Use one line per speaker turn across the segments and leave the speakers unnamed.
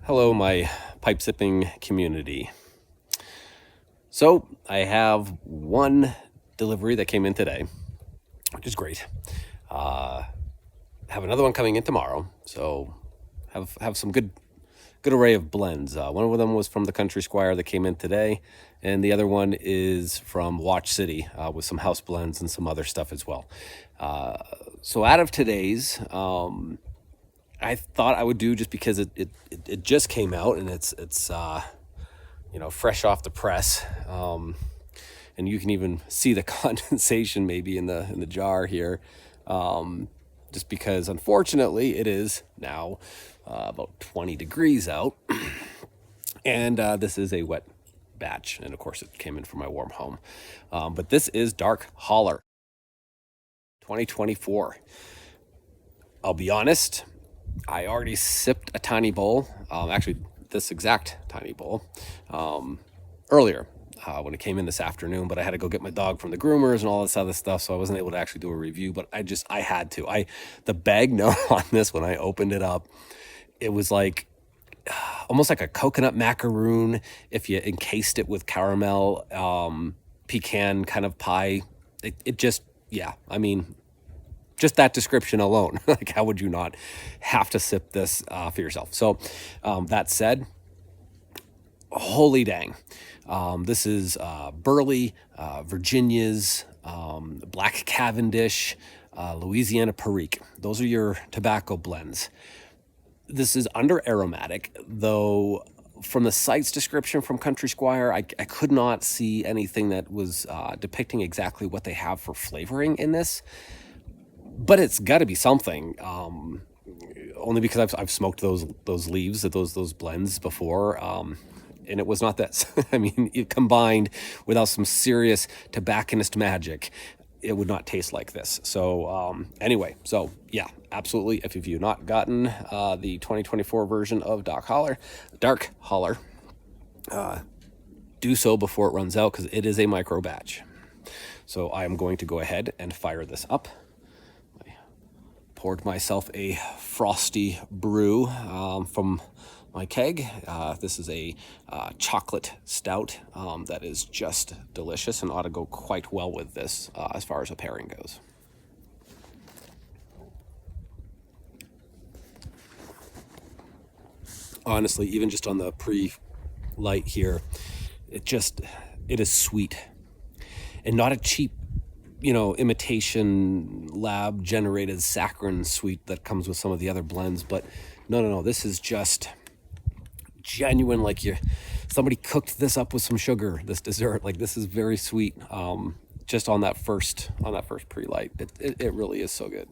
Hello, my pipe sipping community. So I have one delivery that came in today, which is great. Have another one coming in tomorrow, so have some good array of blends. One of them was from the Country Squire that came in today, and the other one is from Watch City with some house blends and some other stuff as well. So out of today's, I thought I would do, just because it just came out and it's fresh off the press, and you can even see the condensation maybe in the jar here, just because unfortunately it is now about 20 degrees out, and this is a wet batch, and of course it came in from my warm home, but this is Dark Holler 2024. I'll be honest, I already sipped a tiny bowl, actually this exact tiny bowl, earlier when it came in this afternoon, but I had to go get my dog from the groomers and all this other stuff, so I wasn't able to actually do a review, but I had to. The bag note on this, when I opened it up, it was like almost like a coconut macaroon if you encased it with caramel, pecan kind of pie. It just, yeah, I mean, just that description alone, like, how would you not have to sip this for yourself? So that said, holy dang. This is Burley, Virginia's, Black Cavendish, Louisiana Perique. Those are your tobacco blends. This is under aromatic, though from the site's description from Country Squire, I could not see anything that was depicting exactly what they have for flavoring in this. But it's got to be something, only because I've smoked those leaves, those blends before, and it was not this. I mean, it combined without some serious tobacconist magic, it would not taste like this. So anyway, so yeah, absolutely. If you've not gotten the 2024 version of Dark Holler, do so before it runs out, because it is a micro batch. So I am going to go ahead and fire this up. Poured myself a frosty brew from my keg. This is a chocolate stout that is just delicious and ought to go quite well with this as far as a pairing goes. Honestly, even just on the pre-light here, it is sweet and not a cheap, imitation lab generated saccharin sweet that comes with some of the other blends. But no, this is just genuine, like somebody cooked this up with some sugar, this dessert. Like, this is very sweet, just on that first pre-light. It really is so good.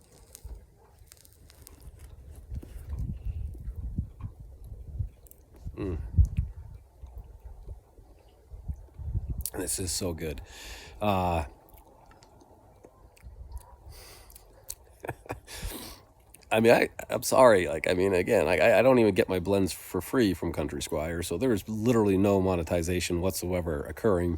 This is so good. I mean, I'm sorry. Like, I mean, again, I don't even get my blends for free from Country Squire, so there's literally no monetization whatsoever occurring.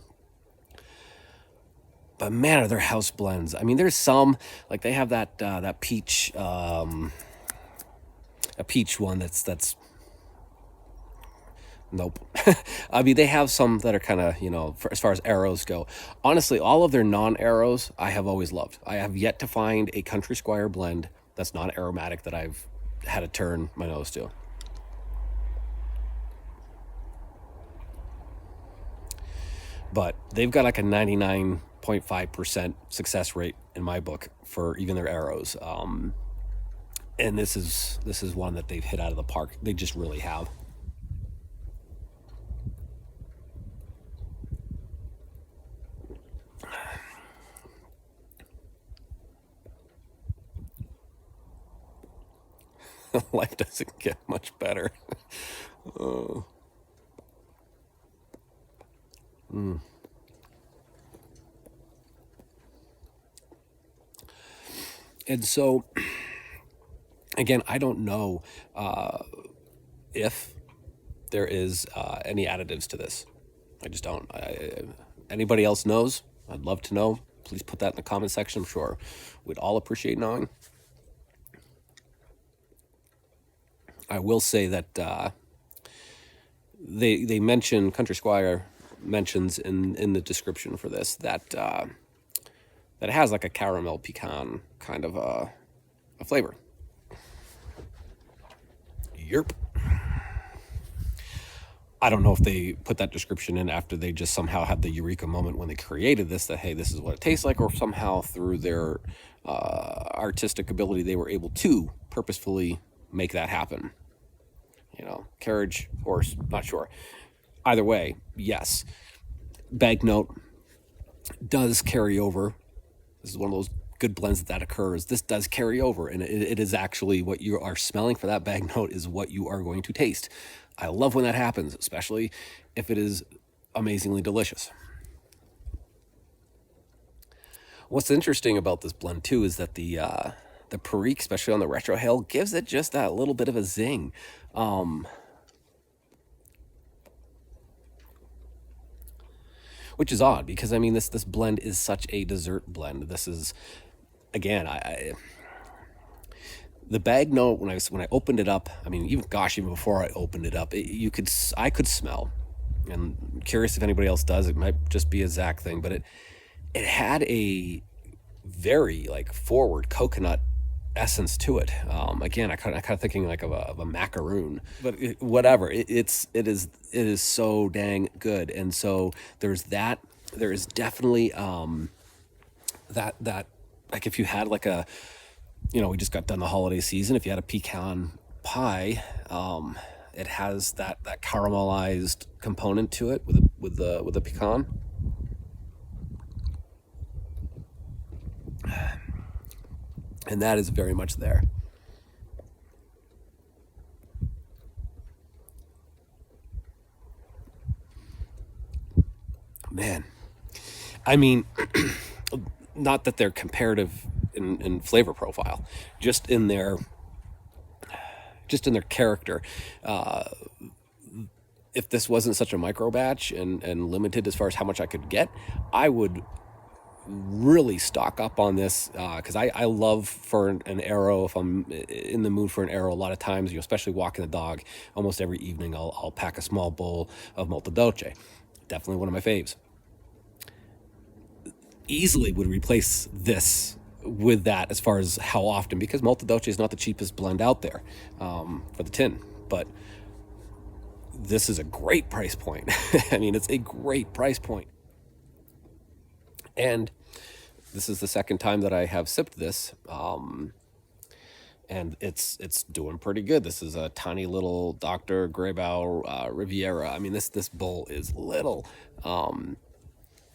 But man, are there house blends? I mean, there's some, like, they have that peach, a peach one that's nope. I mean, they have some that are kind of, as far as arrows go. Honestly, all of their non-arrows I have always loved. I have yet to find a Country Squire blend that's not aromatic that I've had to turn my nose to. But they've got like a 99.5% success rate in my book for even their arrows. And this is one that they've hit out of the park. They just really have. Life doesn't get much better. Oh. And so, again, I don't know if there is any additives to this. I just don't. Anybody else knows? I'd love to know. Please put that in the comment section. I'm sure we'd all appreciate knowing. I will say that they mention, Country Squire mentions in the description for this that that it has like a caramel pecan kind of a flavor. Yerp. I don't know if they put that description in after they just somehow had the eureka moment when they created this, that, hey, this is what it tastes like, or somehow through their artistic ability, they were able to purposefully make that happen. You know, carriage, horse, not sure. Either way, yes. Banknote does carry over. This is one of those good blends that occurs. This does carry over, and it is actually what you are smelling for that banknote is what you are going to taste. I love when that happens, especially if it is amazingly delicious. What's interesting about this blend too is that the Perique, especially on the retrohale, gives it just that little bit of a zing. Which is odd because I mean this blend is such a dessert blend. This is, again, the bag note when I opened it up. I mean, even before I opened it up, I could smell. And curious if anybody else does. It might just be a Zach thing, but it had a very like forward coconut essence to it. Again, I kind of thinking like of a macaroon, but whatever. It is so dang good. And so there's that. There is definitely that like if you had like a, you know, we just got done the holiday season. If you had a pecan pie, it has that caramelized component to it with the pecan. And that is very much there. Man, I mean, not that they're comparative in flavor profile, just in their character. If this wasn't such a micro batch and limited as far as how much I could get, I would really stock up on this because I love for an arrow. If I'm in the mood for an arrow, a lot of times, you know, especially walking the dog, almost every evening I'll pack a small bowl of Molto Dolce. Definitely one of my faves. Easily would replace this with that as far as how often, because Molto Dolce is not the cheapest blend out there for the tin, but this is a great price point. I mean, it's a great price point. And this is the second time that I have sipped this, and it's doing pretty good. This is a tiny little Dr. Greybau Riviera. I mean, this bowl is little,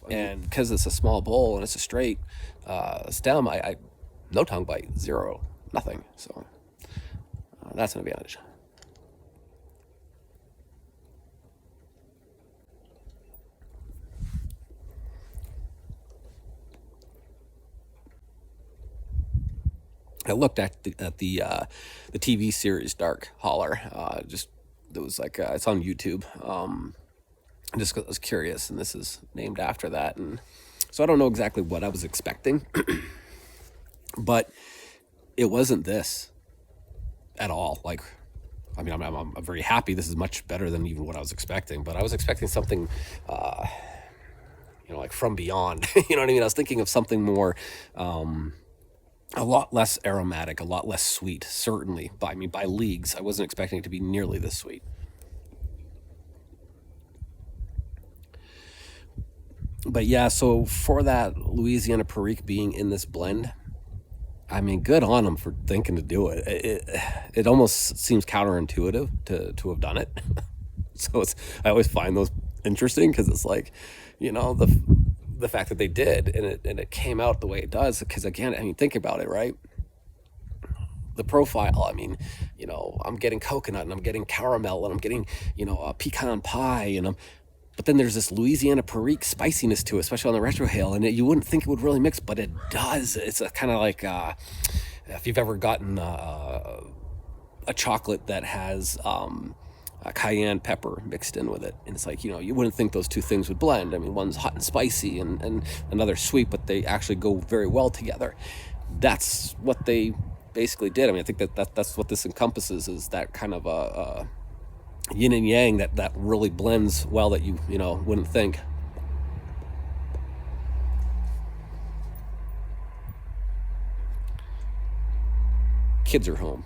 and because it's a small bowl and it's a straight stem, I no tongue bite, zero, nothing. So that's an advantage. I looked at the TV series Dark Holler. Just it was like it's on YouTube. I just was curious, and this is named after that, and so I don't know exactly what I was expecting, but it wasn't this at all. Like, I mean, I'm very happy. This is much better than even what I was expecting, but I was expecting something, you know, like from beyond. You know what I mean? I was thinking of something more. A lot less aromatic, a lot less sweet, certainly. By leagues. I wasn't expecting it to be nearly this sweet. But yeah, so for that Louisiana Perique being in this blend, I mean, good on them for thinking to do it. It almost seems counterintuitive to have done it. So I always find those interesting because it's like, you know, the fact that they did and it came out the way it does. Because again, I mean, think about it, right? The profile, I mean, you know, I'm getting coconut and I'm getting caramel and I'm getting, you know, a pecan pie but then there's this Louisiana Perique spiciness to it, especially on the retrohale, and you wouldn't think it would really mix, but it does. It's a kind of like if you've ever gotten a chocolate that has a cayenne pepper mixed in with it, and it's like, you know, you wouldn't think those two things would blend. I mean, one's hot and spicy and another sweet, but they actually go very well together. That's what they basically did. I mean, I think that's what this encompasses, is that kind of a yin and yang that really blends well that you wouldn't think. Kids are home.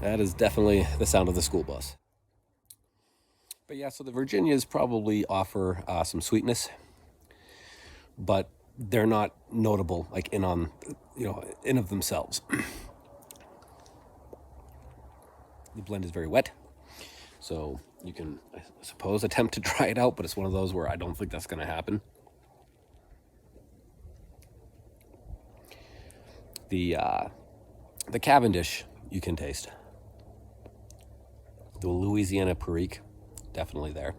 That is definitely the sound of the school bus. But yeah, so the Virginias probably offer some sweetness, but they're not notable like in of themselves. The blend is very wet, so you can, I suppose, attempt to dry it out, but it's one of those where I don't think that's going to happen. The Cavendish you can taste. The Louisiana Perique, definitely there.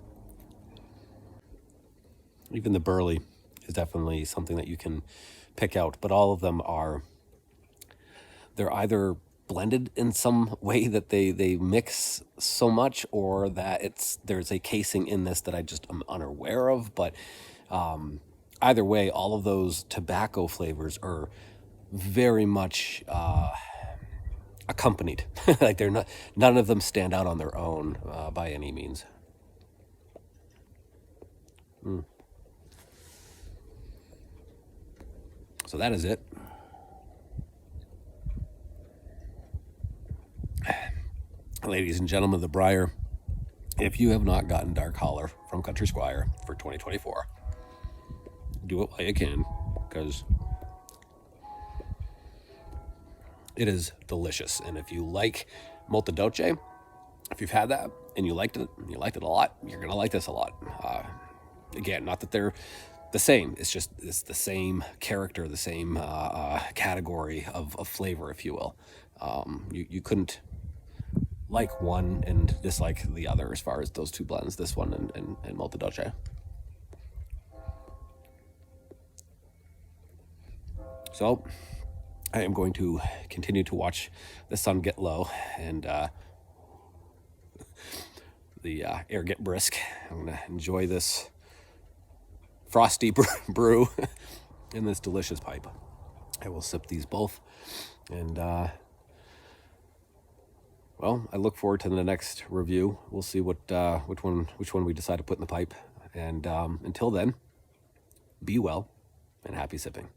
Even the Burley is definitely something that you can pick out, but all of them they're either blended in some way that they mix so much, or that there's a casing in this that I just am unaware of. But either way, all of those tobacco flavors are very much accompanied. Like none of them stand out on their own by any means. So that is it. Ladies and gentlemen of the Briar, if you have not gotten Dark Holler from Country Squire for 2024, do it while you can, because it is delicious. And if you like Molto Dolce, if you've had that and you liked it a lot, you're going to like this a lot. Again, not that they're the same. It's the same character, the same category of flavor, if you will. You couldn't like one and dislike the other as far as those two blends, this one and Molto Dolce. So I am going to continue to watch the sun get low and the air get brisk. I'm going to enjoy this frosty brew in this delicious pipe. I will sip these both, and well, I look forward to the next review. We'll see which one we decide to put in the pipe. And until then, be well and happy sipping.